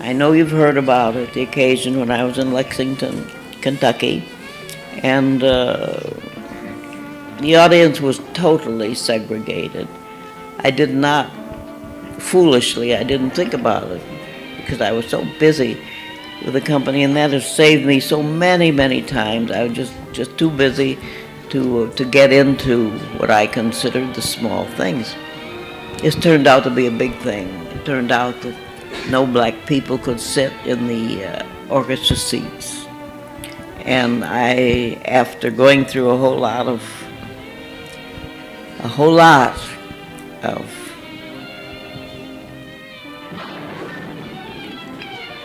I know you've heard about it, the occasion when I was in Lexington, Kentucky, and the audience was totally segregated. I did not, foolishly, I didn't think about it because I was so busy with the company, and that has saved me so many, many times. I was just too busy to get into what I considered the small things. It's turned out to be a big thing. It turned out that no black people could sit in the orchestra seats. And I, after going through a whole lot of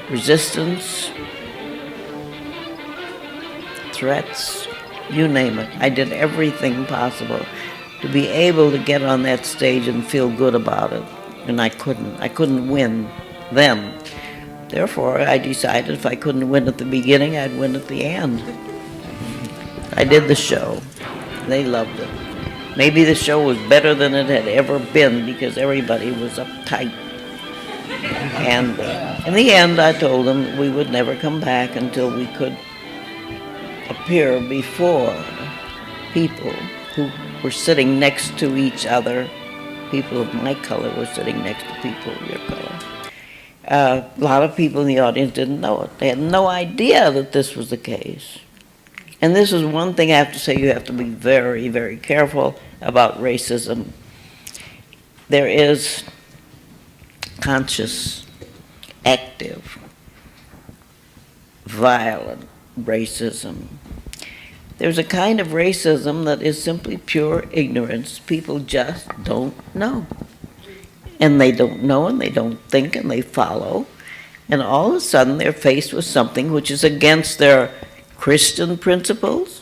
resistance, threats, you name it. I did everything possible to be able to get on that stage and feel good about it. And I couldn't win then. Therefore, I decided if I couldn't win at the beginning, I'd win at the end. I did the show. They loved it. Maybe the show was better than it had ever been because everybody was uptight. And in the end, I told them we would never come back until we could appear before people who were sitting next to each other. People of my color were sitting next to people of your color. A lot of people in the audience didn't know it. They had no idea that this was the case. And this is one thing I have to say, you have to be very, very careful about racism. There is conscious, active, violent racism. There's a kind of racism that is simply pure ignorance. People just don't know. And they don't know, and they don't think, and they follow. And all of a sudden they're faced with something which is against their Christian principles,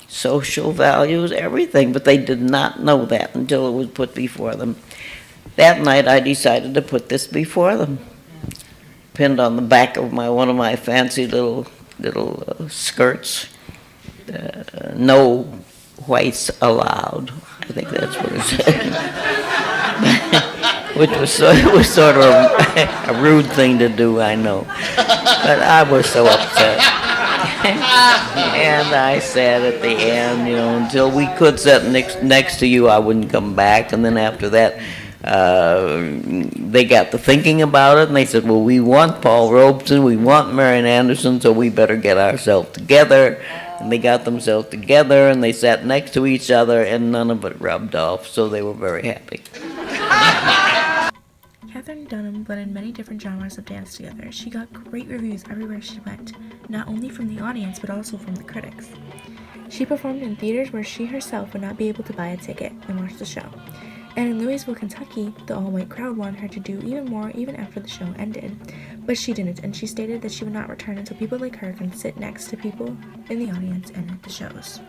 social values, everything. But they did not know that until it was put before them. That night I decided to put this before them. Pinned on the back of one of my fancy little skirts. No whites allowed. I think that's what it said. Which was sort of a rude thing to do, I know. But I was so upset. And I said at the end, until we could sit next to you, I wouldn't come back. And then after that, they got to thinking about it, and they said, well, we want Paul Robeson, we want Marian Anderson, so we better get ourselves together. And they got themselves together, and they sat next to each other, and none of it rubbed off, so they were very happy. Katherine Dunham blended many different genres of dance together. She got great reviews everywhere she went, not only from the audience, but also from the critics. She performed in theaters where she herself would not be able to buy a ticket and watch the show. And in Louisville, Kentucky, the all-white crowd wanted her to do even more even after the show ended. But she didn't, and she stated that she would not return until people like her can sit next to people in the audience and at the shows.